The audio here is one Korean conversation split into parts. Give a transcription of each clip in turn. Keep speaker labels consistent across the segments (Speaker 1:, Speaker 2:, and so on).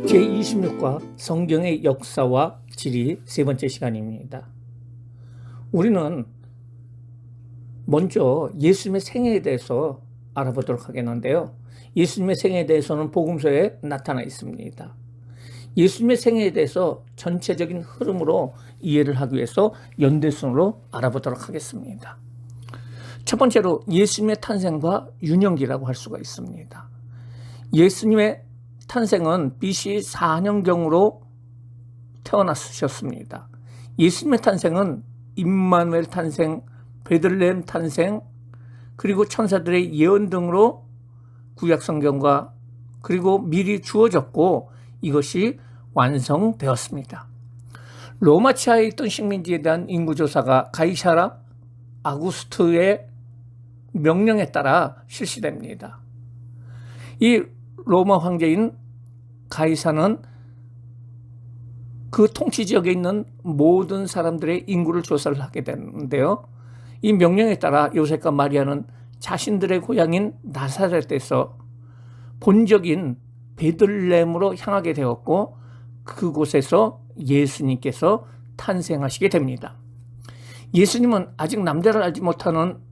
Speaker 1: 제26과 성경의 역사와 지리 세 번째 시간입니다. 우리는 먼저 예수님의 생애에 대해서 알아보도록 하겠는데요. 예수님의 생애에 대해서는 복음서에 나타나 있습니다. 예수님의 생애에 대해서 전체적인 흐름으로 이해를 하기 위해서 연대순으로 알아보도록 하겠습니다. 첫 번째로 예수님의 탄생과 유년기라고 할 수가 있습니다. 예수님의 탄생은 BC 4년경으로 태어나셨습니다. 예수님의 탄생은 임마누엘 탄생, 베들레헴 탄생, 그리고 천사들의 예언 등으로 구약성경과 그리고 미리 주어졌고 이것이 완성되었습니다. 로마 치하에 있던 식민지에 대한 인구조사가 가이사라 아구스트의 명령에 따라 실시됩니다. 이 로마 황제인 가이사는 그 통치 지역에 있는 모든 사람들의 인구를 조사를 하게 되는데요. 이 명령에 따라 요셉과 마리아는 자신들의 고향인 나사렛에서 본적인 베들레헴으로 향하게 되었고 그곳에서 예수님께서 탄생하시게 됩니다. 예수님은 아직 남자를 알지 못하는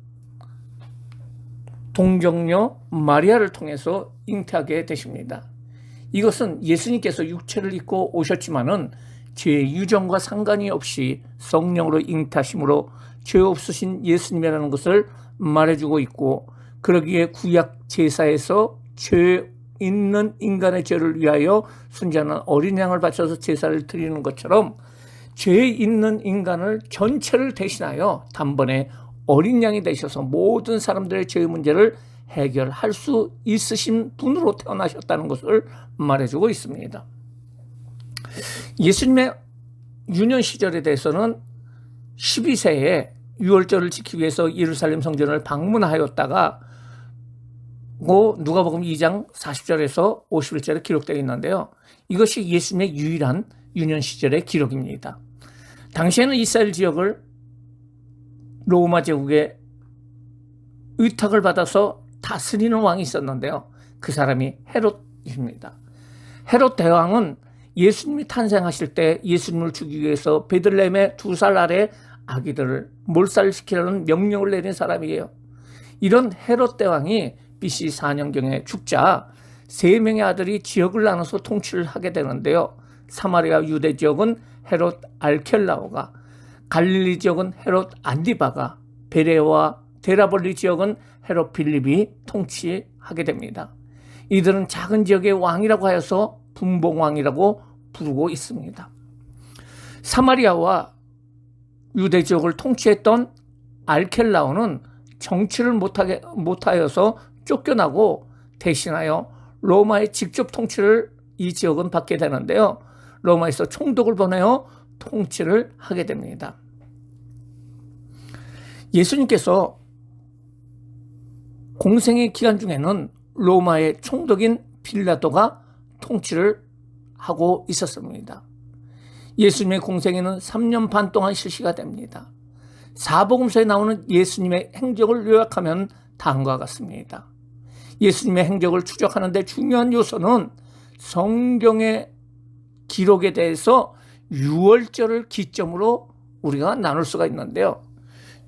Speaker 1: 동정녀 마리아를 통해서 잉태하게 되십니다. 이것은 예수님께서 육체를 입고 오셨지만은 죄의 유전과 상관이 없이 성령으로 잉태하심으로 죄 없으신 예수님이라는 것을 말해주고 있고, 그러기에 구약 제사에서 죄 있는 인간의 죄를 위하여 순전한 어린 양을 바쳐서 제사를 드리는 것처럼 죄 있는 인간을 전체를 대신하여 단번에 어린 양이 되셔서 모든 사람들의 죄의 문제를 해결할 수 있으신 분으로 태어나셨다는 것을 말해주고 있습니다. 예수님의 유년 시절에 대해서는 12세에 유월절을 지키기 위해서 예루살렘 성전을 방문하였다가 누가복음 2장 40절에서 51절에 기록되어 있는데요. 이것이 예수님의 유일한 유년 시절의 기록입니다. 당시에는 이스라엘 지역을 로마 제국의 의탁을 받아서 다스리는 왕이 있었는데요. 그 사람이 헤롯입니다. 헤롯 대왕은 예수님이 탄생하실 때 예수님을 죽이기 위해서 베들레헴의 2살 아래 아기들을 몰살시키라는 명령을 내린 사람이에요. 이런 헤롯 대왕이 BC 4년경에 죽자 3명의 아들이 지역을 나눠서 통치를 하게 되는데요. 사마리아 유대 지역은 헤롯 알켈라오가, 갈릴리 지역은 헤롯 안디바가, 베레와 데라볼리 지역은 헤롯 필립이 통치하게 됩니다. 이들은 작은 지역의 왕이라고 하여서 분봉왕이라고 부르고 있습니다. 사마리아와 유대 지역을 통치했던 알켈라오는 정치를 못하여서 쫓겨나고 대신하여 로마의 직접 통치를 이 지역은 받게 되는데요. 로마에서 총독을 보내어 통치를 하게 됩니다. 예수님께서 공생의 기간 중에는 로마의 총독인 빌라도가 통치를 하고 있었습니다. 예수님의 공생에는 3년 반 동안 실시가 됩니다. 사복음서에 나오는 예수님의 행적을 요약하면 다음과 같습니다. 예수님의 행적을 추적하는 데 중요한 요소는 성경의 기록에 대해서 유월절을 기점으로 우리가 나눌 수가 있는데요.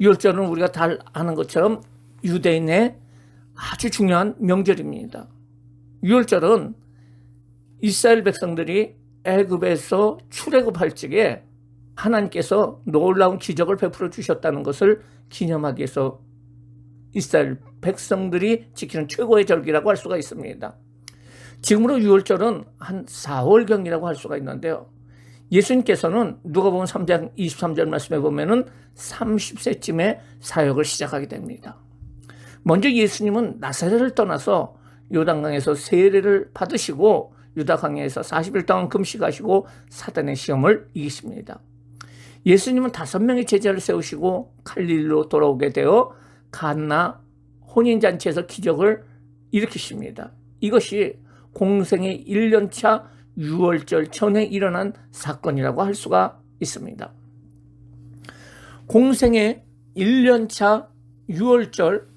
Speaker 1: 유월절은 우리가 다 아는 것처럼 유대인의 아주 중요한 명절입니다. 유월절은 이스라엘 백성들이 애굽에서 출애굽할 적에 하나님께서 놀라운 기적을 베풀어 주셨다는 것을 기념하기 위해서 이스라엘 백성들이 지키는 최고의 절기라고 할 수가 있습니다. 지금으로 유월절은 한 4월경이라고 할 수가 있는데요. 예수님께서는 누가복음 3장 23절 말씀에 보면은 30세쯤에 사역을 시작하게 됩니다. 먼저 예수님은 나사렛을 떠나서 요단강에서 세례를 받으시고 유다강에서 40일 동안 금식하시고 사단의 시험을 이기십니다. 예수님은 5명의 제자를 세우시고 갈릴리로 돌아오게 되어 가나 혼인잔치에서 기적을 일으키십니다. 이것이 공생의 1년차 유월절 전에 일어난 사건이라고 할 수가 있습니다. 공생의 1년차 유월절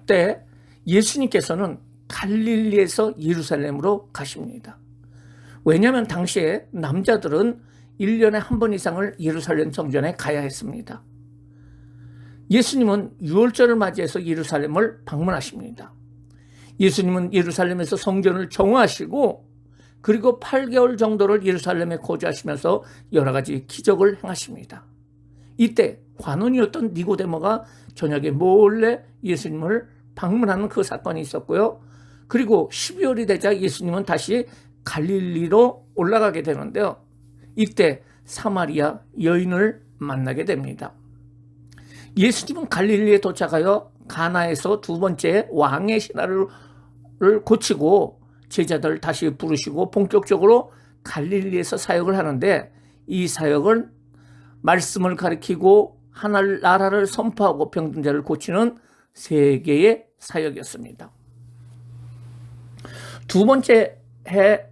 Speaker 1: 때 예수님께서는 갈릴리에서 예루살렘으로 가십니다. 왜냐하면 당시에 남자들은 1년에 한 번 이상을 예루살렘 성전에 가야 했습니다. 예수님은 유월절을 맞이해서 예루살렘을 방문하십니다. 예수님은 예루살렘에서 성전을 정화하시고 그리고 8개월 정도를 예루살렘에 거주하시면서 여러 가지 기적을 행하십니다. 이때 관원이었던 니고데모가 저녁에 몰래 예수님을 방문하는 그 사건이 있었고요. 그리고 12월이 되자 예수님은 다시 갈릴리로 올라가게 되는데요. 이때 사마리아 여인을 만나게 됩니다. 예수님은 갈릴리에 도착하여 가나에서 두 번째 왕의 신화를 고치고 제자들 다시 부르시고 본격적으로 갈릴리에서 사역을 하는데, 이 사역은 말씀을 가리키고 하나님 나라를 선포하고 병든 자를 고치는 세계의 사역이었습니다. 두 번째 해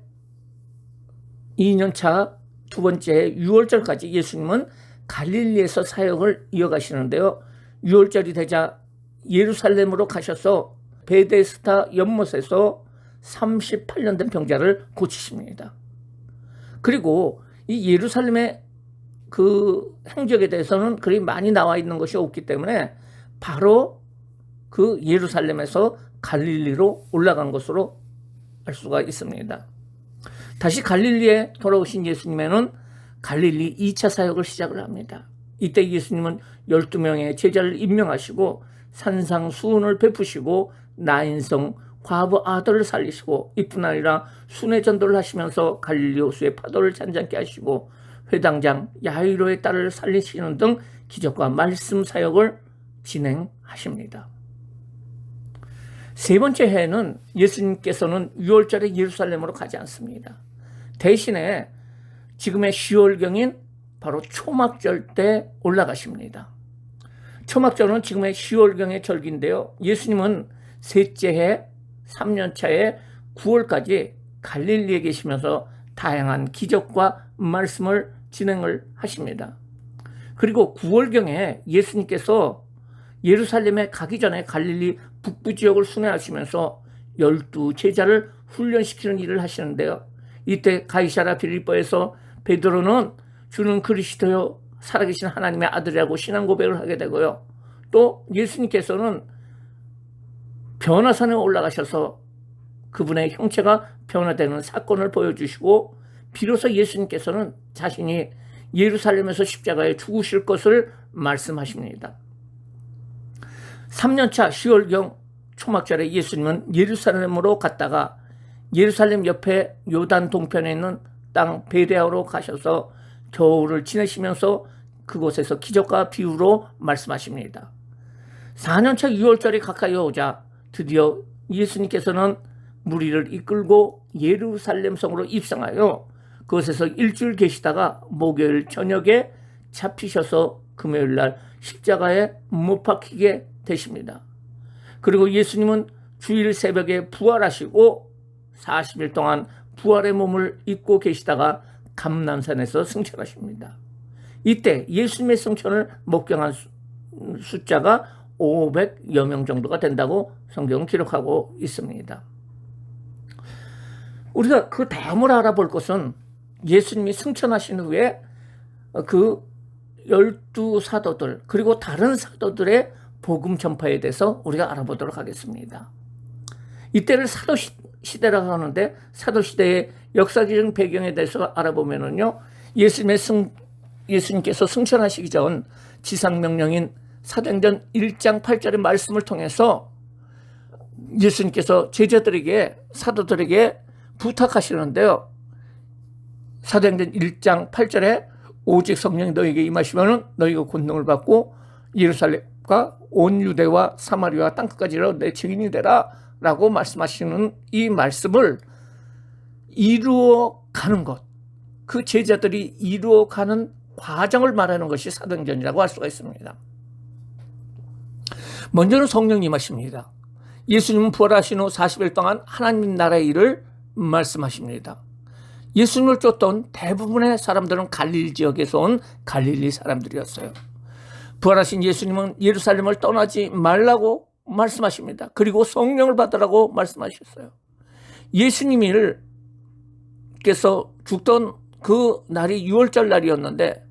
Speaker 1: 2년차 두 번째 6월절까지 예수님은 갈릴리에서 사역을 이어가시는데요. 6월절이 되자 예루살렘으로 가셔서 베데스다 연못에서 38년 된 병자를 고치십니다. 그리고 이 예루살렘의 그 행적에 대해서는 그리 많이 나와 있는 것이 없기 때문에 바로 그 예루살렘에서 갈릴리로 올라간 것으로 알 수가 있습니다. 다시 갈릴리에 돌아오신 예수님에는 갈릴리 2차 사역을 시작을 합니다. 이때 예수님은 12명의 제자를 임명하시고 산상수훈을 베푸시고 나인성 과부 아들을 살리시고 이뿐 아니라 순회 전도를 하시면서 갈릴리 호수의 파도를 잔잔케 하시고 회당장 야이로의 딸을 살리시는 등 기적과 말씀 사역을 진행하십니다. 세 번째 해에는 예수님께서는 6월절에 예루살렘으로 가지 않습니다. 대신에 지금의 10월경인 바로 초막절 때 올라가십니다. 초막절은 지금의 10월경의 절기인데요. 예수님은 셋째 해 3년차에 9월까지 갈릴리에 계시면서 다양한 기적과 말씀을 진행을 하십니다. 그리고 9월경에 예수님께서 예루살렘에 가기 전에 갈릴리 북부 지역을 순회하시면서 12제자를 훈련시키는 일을 하시는데요. 이때 가이사랴 빌립보에서 베드로는 주는 그리스도요 살아계신 하나님의 아들이라고 신앙 고백을 하게 되고요. 또 예수님께서는 변화산에 올라가셔서 그분의 형체가 변화되는 사건을 보여주시고 비로소 예수님께서는 자신이 예루살렘에서 십자가에 죽으실 것을 말씀하십니다. 3년차 10월경 초막절에 예수님은 예루살렘으로 갔다가 예루살렘 옆에 요단 동편에 있는 땅 베레아로 가셔서 겨울을 지내시면서 그곳에서 기적과 비유로 말씀하십니다. 4년차 6월절이 가까이 오자 드디어 예수님께서는 무리를 이끌고 예루살렘 성으로 입성하여 그곳에서 일주일 계시다가 목요일 저녁에 잡히셔서 금요일 날 십자가에 못 박히게 되십니다. 그리고 예수님은 주일 새벽에 부활하시고 40일 동안 부활의 몸을 입고 계시다가 감람산에서 승천하십니다. 이때 예수님의 승천을 목격한 숫자가 500여 명 정도가 된다고 성경은 기록하고 있습니다. 우리가 그 다음으로 알아볼 것은 예수님이 승천하신 후에 그 12사도들 그리고 다른 사도들의 복음 전파에 대해서 우리가 알아보도록 하겠습니다. 이때를 사도시대라고 하는데 사도시대의 역사적인 배경에 대해서 알아보면요, 예수님께서 승천하시기 전 지상명령인 사도행전 1장 8절의 말씀을 통해서 예수님께서 제자들에게 사도들에게 부탁하시는데요. 사도행전 1장 8절에 오직 성령이 너희에게 임하시면 너희가 권능을 받고 예루살렘과 온 유대와 사마리아와 땅끝까지 내 증인이 되라 라고 말씀하시는 이 말씀을 이루어가는 것, 그 제자들이 이루어가는 과정을 말하는 것이 사도행전이라고 할 수가 있습니다. 먼저는 성령이 임하십니다. 예수님은 부활하신 후 40일 동안 하나님 나라의 일을 말씀하십니다. 예수님을 쫓던 대부분의 사람들은 갈릴리 지역에서 온 갈릴리 사람들이었어요. 부활하신 예수님은 예루살렘을 떠나지 말라고 말씀하십니다. 그리고 성령을 받으라고 말씀하셨어요. 예수님을 예수님께서 죽던 그 날이 6월절 날이었는데,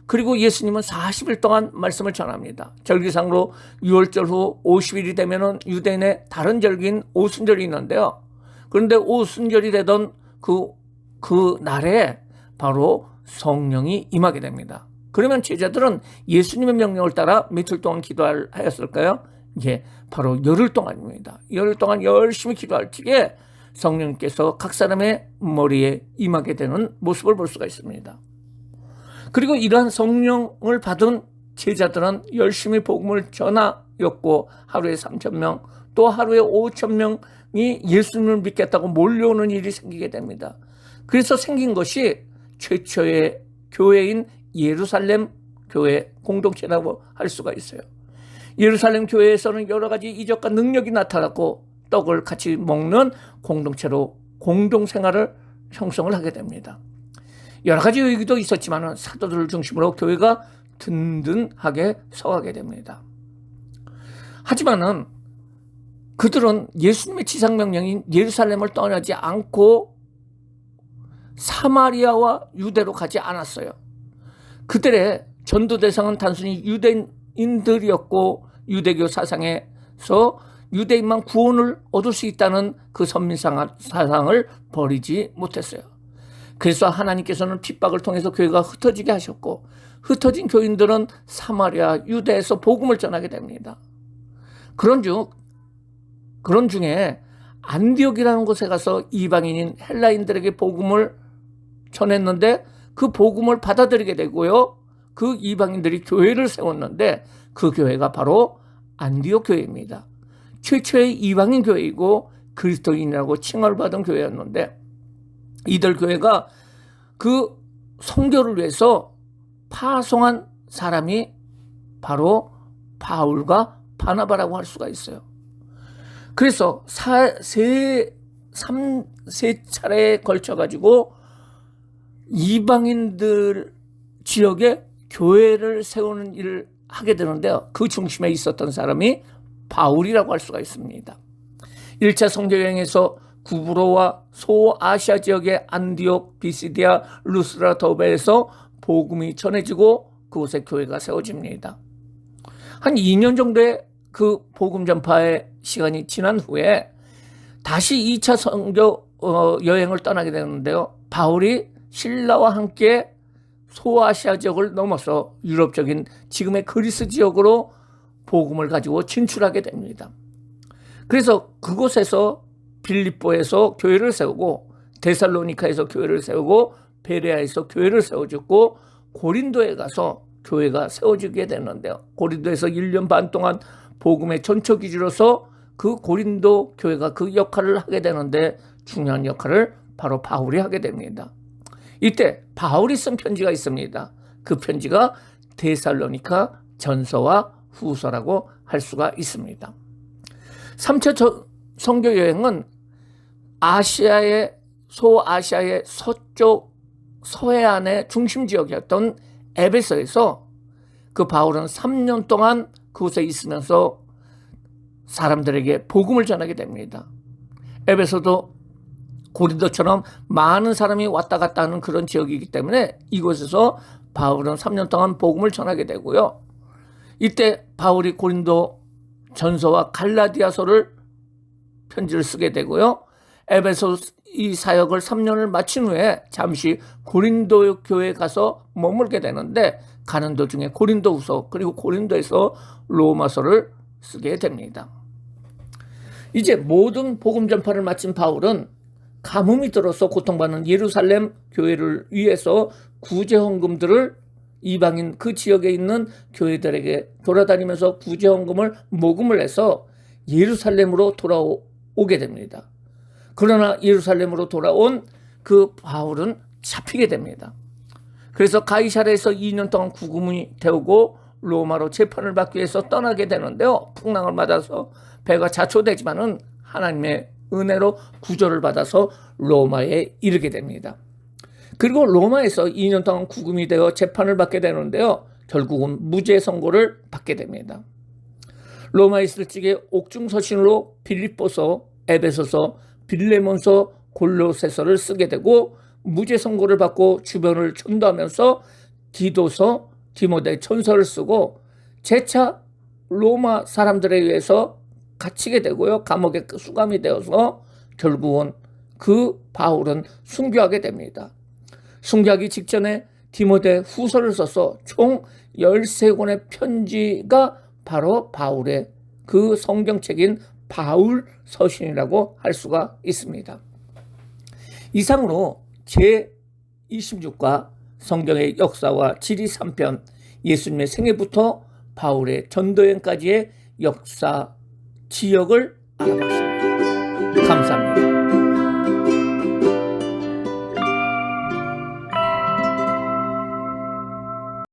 Speaker 1: 그리고 예수님은 40일 동안 말씀을 전합니다. 절기상으로 6월절 후 50일이 되면은 유대인의 다른 절기인 오순절이 있는데요. 그런데 오순절이 되던 그 날에 바로 성령이 임하게 됩니다. 그러면 제자들은 예수님의 명령을 따라 며칠 동안 기도하였을까요? 이게 바로 열흘 동안입니다. 열흘 동안 열심히 기도할 적에 성령님께서 각 사람의 머리에 임하게 되는 모습을 볼 수가 있습니다. 그리고 이러한 성령을 받은 제자들은 열심히 복음을 전하였고, 하루에 3,000명, 또 하루에 5,000명이 예수님을 믿겠다고 몰려오는 일이 생기게 됩니다. 그래서 생긴 것이 최초의 교회인 예루살렘 교회 공동체라고 할 수가 있어요. 예루살렘 교회에서는 여러 가지 이적과 능력이 나타났고, 떡을 같이 먹는 공동체로 공동생활을 형성을 하게 됩니다. 여러 가지 의기도 있었지만 사도들을 중심으로 교회가 든든하게 서가게 됩니다. 하지만은 그들은 예수님의 지상명령인 예루살렘을 떠나지 않고 사마리아와 유대로 가지 않았어요. 그들의 전도 대상은 단순히 유대인들이었고, 유대교 사상에서 유대인만 구원을 얻을 수 있다는 그 선민 사상을 버리지 못했어요. 그래서 하나님께서는 핍박을 통해서 교회가 흩어지게 하셨고, 흩어진 교인들은 사마리아, 유대에서 복음을 전하게 됩니다. 그런 중에 안디옥이라는 곳에 가서 이방인인 헬라인들에게 복음을 전했는데, 그 복음을 받아들이게 되고요, 그 이방인들이 교회를 세웠는데, 그 교회가 바로 안디옥 교회입니다. 최초의 이방인 교회이고 그리스도인이라고 칭을 받은 교회였는데, 이들 교회가 그 선교를 위해서 파송한 사람이 바로 바울과 바나바라고 할 수가 있어요. 그래서 세 차례에 걸쳐가지고 이방인들 지역에 교회를 세우는 일을 하게 되는데요. 그 중심에 있었던 사람이 바울이라고 할 수가 있습니다. 1차 선교여행에서 구브로와 소아시아 지역의 안디옥, 비시디아, 루스라, 더베에서 복음이 전해지고 그곳에 교회가 세워집니다. 한 2년 정도의 그 복음 전파의 시간이 지난 후에 다시 2차 선교 여행을 떠나게 되는데요. 바울이 신라와 함께 소아시아 지역을 넘어서 유럽적인 지금의 그리스 지역으로 복음을 가지고 진출하게 됩니다. 그래서 그곳에서 빌립보에서 교회를 세우고, 데살로니카에서 교회를 세우고, 베레아에서 교회를 세워졌고, 고린도에 가서 교회가 세워지게 되는데요. 고린도에서 1년 반 동안 복음의 전초기지로서 그 고린도 교회가 그 역할을 하게 되는데, 중요한 역할을 바로 바울이 하게 됩니다. 이때 바울이 쓴 편지가 있습니다. 그 편지가 데살로니카 전서와 후서라고 할 수가 있습니다. 3차 선교 여행은 소아시아의 서쪽 서해안의 중심 지역이었던 에베소에서 그 바울은 3년 동안 그곳에 있으면서 사람들에게 복음을 전하게 됩니다. 에베소도 고린도처럼 많은 사람이 왔다 갔다 하는 그런 지역이기 때문에 이곳에서 바울은 3년 동안 복음을 전하게 되고요. 이때 바울이 고린도 전서와 갈라디아서를 편지를 쓰게 되고요. 에베소 이 사역을 3년을 마친 후에 잠시 고린도 교회에 가서 머물게 되는데, 가는 도중에 고린도후서 그리고 고린도에서 로마서를 쓰게 됩니다. 이제 모든 복음 전파를 마친 바울은 가뭄이 들어서 고통받는 예루살렘 교회를 위해서 구제헌금들을 이방인 그 지역에 있는 교회들에게 돌아다니면서 구제헌금을 모금을 해서 예루살렘으로 돌아오게 됩니다. 그러나 예루살렘으로 돌아온 그 바울은 잡히게 됩니다. 그래서 가이사랴에서 2년 동안 구금이 되고 로마로 재판을 받기 위해서 떠나게 되는데요. 풍랑을 맞아서 배가 자초되지만은 하나님의 은혜로 구조를 받아서 로마에 이르게 됩니다. 그리고 로마에서 2년 동안 구금이 되어 재판을 받게 되는데요. 결국은 무죄 선고를 받게 됩니다. 로마에 있을 적에 옥중서신으로 빌립보서, 에베소서, 빌레몬서, 골로새서를 쓰게 되고, 무죄 선고를 받고 주변을 전도하면서 디도서, 디모데 전서를 쓰고 재차 로마 사람들에 의해서 갇히게 되고요. 감옥에 수감이 되어서 결국은 그 바울은 순교하게 됩니다. 순교하기 직전에 디모데 후서를 써서 총 13권의 편지가 바로 바울의 그 성경책인 바울 서신이라고 할 수가 있습니다. 이상으로 제26과 성경의 역사와 지리 3편, 예수님의 생애부터 바울의 전도여행까지의 역사 지역을 알아봤습니다. 감사합니다.